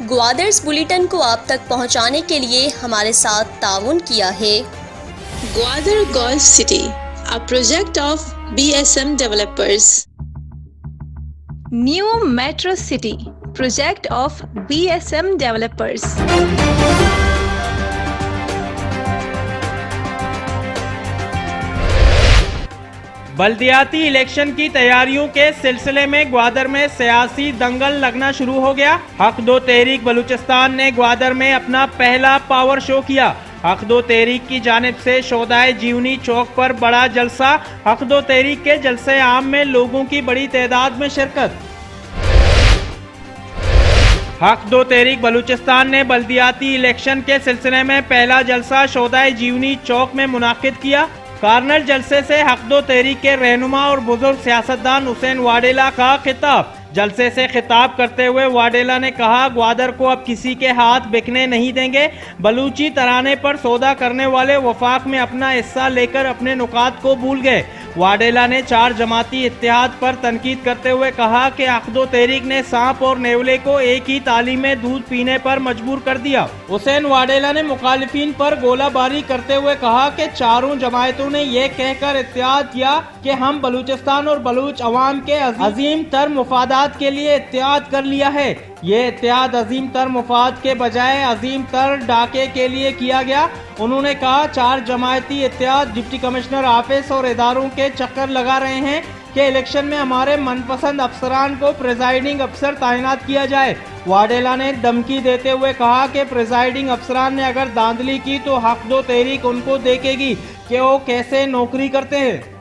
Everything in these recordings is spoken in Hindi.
ग्वादर्स बुलेटिन को आप तक पहुंचाने के लिए हमारे साथ ताउन किया है Gwadar golf city, a project of BSM developers. New metro city, project of BSM developers. बल्दियाती इलेक्शन की तैयारियों के सिलसिले में ग्वादर में सियासी दंगल लगना शुरू हो गया। हक दो तहरीक बलूचिस्तान ने ग्वादर में अपना पहला पावर शो किया। हक दो तहरीक की जानिब से शोदाए जीवनी चौक पर बड़ा जलसा। हक दो तहरीक के जलसे आम में लोगों की बड़ी तादाद में शिरकत। हक दो तहरीक बलूचिस्तान ने बल्दियाती इलेक्शन के सिलसिले में पहला जलसा शोदाए जीवनी चौक में मुनाकिद किया। कार्नल जलसे से हक दो तहरीक के रहनुमा और बुजुर्ग सियासतदान हुसैन वाडेला का खिताब। जलसे से खिताब करते हुए वाडेला ने कहा, ग्वादर को अब किसी के हाथ बिकने नहीं देंगे। बलूची तराने पर सौदा करने वाले वफाक में अपना हिस्सा लेकर अपने नुकात को भूल गए। वाडेला ने 4 जमाती इत्तेहाद पर तनकीद करते हुए कहा कि हक दो तहरीक ने सांप और नेवले को एक ही ताली में दूध पीने पर मजबूर कर दिया। हुसैन वाडेला ने मुखालिफिन पर गोलाबारी करते हुए कहा कि चारों जमायतों ने यह कहकर इत्तेहाद किया कि हम बलूचिस्तान और बलूच अवाम के अजीम तर मुफादात के लिए इत्तेहाद कर लिया है। ये इत्तेहाद अजीम तर मुफाद के बजाय अजीम तर डाके के लिए किया गया। उन्होंने कहा, 4 जमायती इत्तेहाद डिप्टी कमिश्नर ऑफिस और इदारों के चक्कर लगा रहे हैं कि इलेक्शन में हमारे मनपसंद अफसरान को प्रिजाइडिंग अफसर तैनात किया जाए। वाडेला ने धमकी देते हुए कहा कि प्रिजाइडिंग अफसरान ने अगर धांधली की तो हक दो तहरीक उनको देखेगी कि वो कैसे नौकरी करते हैं।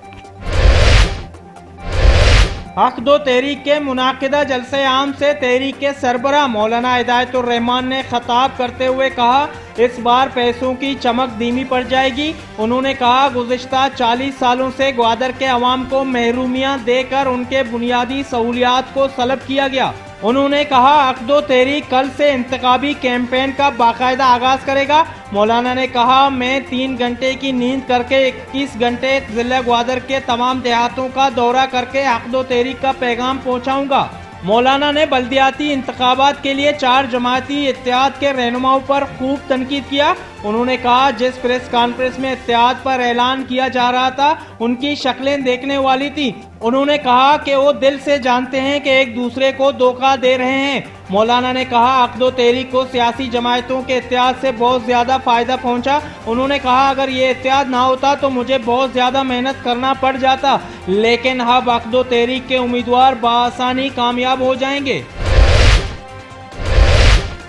हक दो तहरीक के मुनाकिदा जलसे आम से तहरीक के सरबराह मौलाना हिदायतुर रहमान ने खिताब करते हुए कहा, इस बार पैसों की चमक धीमी पड़ जाएगी। उन्होंने कहा, गुज़िश्ता 40 सालों से ग्वादर के अवाम को महरूमियाँ देकर उनके बुनियादी सहूलियात को सलब किया गया। उन्होंने कहा, हक दो तहरीक कल से इंतखाबी कैंपेन का बाकायदा आगाज करेगा। मौलाना ने कहा, मैं 3 घंटे की नींद करके 21 घंटे जिला ग्वादर के तमाम देहातों का दौरा करके हक दो तहरीक का पैगाम पहुंचाऊंगा। मौलाना ने बल्दियाती इंतखाबात के लिए 4 जमाती इत्तेहाद के रहनुमाओं पर खूब तनकीद किया। उन्होंने कहा, जिस प्रेस कॉन्फ्रेंस में इत्तेहाद पर ऐलान किया जा रहा था उनकी शक्लें देखने वाली थी। उन्होंने कहा कि वो दिल से जानते हैं कि एक दूसरे को धोखा दे रहे हैं। मौलाना ने कहा, हक दो तहरीक को सियासी जमायतों के इत्तेहाद से बहुत ज़्यादा फ़ायदा पहुंचा। उन्होंने कहा, अगर ये इत्तेहाद ना होता तो मुझे बहुत ज़्यादा मेहनत करना पड़ जाता, लेकिन अब हक दो तहरीक के उम्मीदवार बआसानी कामयाब हो जाएंगे।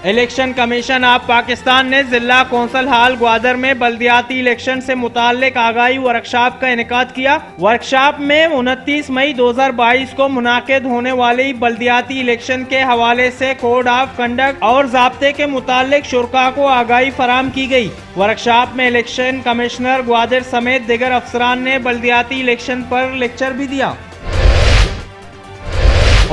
इलेक्शन कमीशन ऑफ पाकिस्तान ने जिला कौंसल हाल ग्वादर में बल्दियाती इलेक्शन से मुताल्लिक आगाही वर्कशॉप का इनेकाद किया। वर्कशॉप में 29 मई 2022 को मुनाकिद होने वाली बल्दियाती इलेक्शन के हवाले से कोड ऑफ कंडक्ट और ज़ाब्ते के मुताल्लिक शुरका को आगाही फराम की गई। वर्कशॉप में इलेक्शन कमिश्नर ग्वादर समेत दीगर अफसरान ने बल्दियाती इलेक्शन पर लेक्चर भी दिया।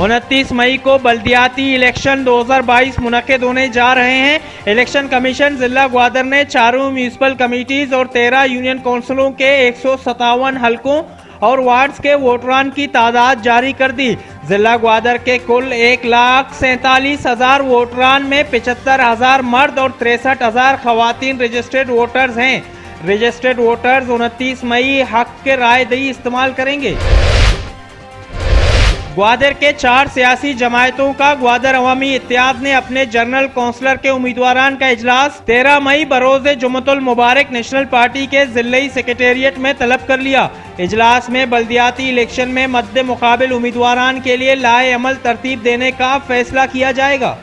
29 मई को बल्दियाती इलेक्शन 2022 मुनक़िद होने जा रहे हैं। इलेक्शन कमीशन जिला ग्वादर ने 4 म्यूनिसिपल कमेटीज और 13 यूनियन काउंसिलों के 157 हलकों और वार्ड्स के वोटरान की तादाद जारी कर दी। जिला ग्वादर के कुल 1,47,000 वोटरान में 75,000 मर्द और 63,000 खवातीन रजिस्टर्ड वोटर्स हैं। रजिस्टर्ड वोटर्स 29 मई हक के राय दही इस्तेमाल करेंगे। ग्वादर के 4 सियासी जमायतों का ग्वादर अवामी इत्तेहाद ने अपने जनरल काउंसलर के उम्मीदवारान का इजलास 13 मई बरोज़ जुम्मतुल मुबारक नेशनल पार्टी के जिले सेक्रेटेरिएट में तलब कर लिया। इजलास में बल्दियाती इलेक्शन में मद्दे मुकाबिल उम्मीदवारान के लिए लाए अमल तरतीब देने का फैसला किया जाएगा।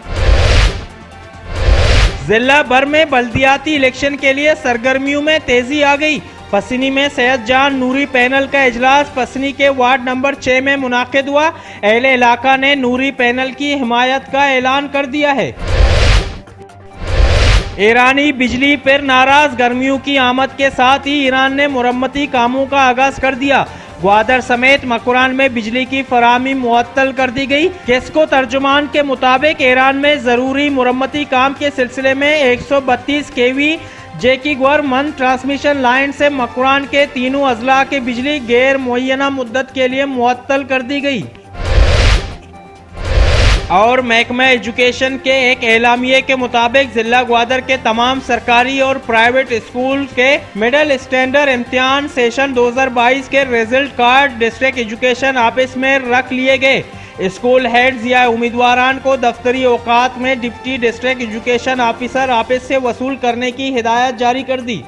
जिला भर में बल्दियाती इलेक्शन के लिए सरगर्मियों में तेजी आ गई। पसनी में सैयद जान नूरी पैनल का इजलास पसनी के वार्ड नंबर 6 में मुनाकिद हुआ। अहले इलाका ने नूरी पैनल की हिमायत का ऐलान कर दिया है। ईरानी बिजली पर नाराज, गर्मियों की आमद के साथ ही ईरान ने मुरम्मती कामों का आगाज कर दिया। ग्वादर समेत मकुरान में बिजली की फराहमी मुअत्तल कर दी गई। केस्को तर्जुमान के मुताबिक ईरान में जरूरी मुरम्मती काम के सिलसिले में 132 kV जेकीगवर मन ट्रांसमिशन लाइन से मकुरान के तीनों अजला के बिजली गैर मुअय्यना मुद्दत के लिए मुअत्तल कर दी गई। और महकमा एजुकेशन के एक एलामिये के मुताबिक जिला ग्वादर के तमाम सरकारी और प्राइवेट स्कूल के मिडिल स्टैंडर्ड इम्तिहान सेशन 2022 के result card district education office में रख लिए गए। स्कूल हेड्स या उम्मीदवारान को दफ्तरी औकात में deputy district education officer office से वसूल करने की हिदायत जारी कर दी।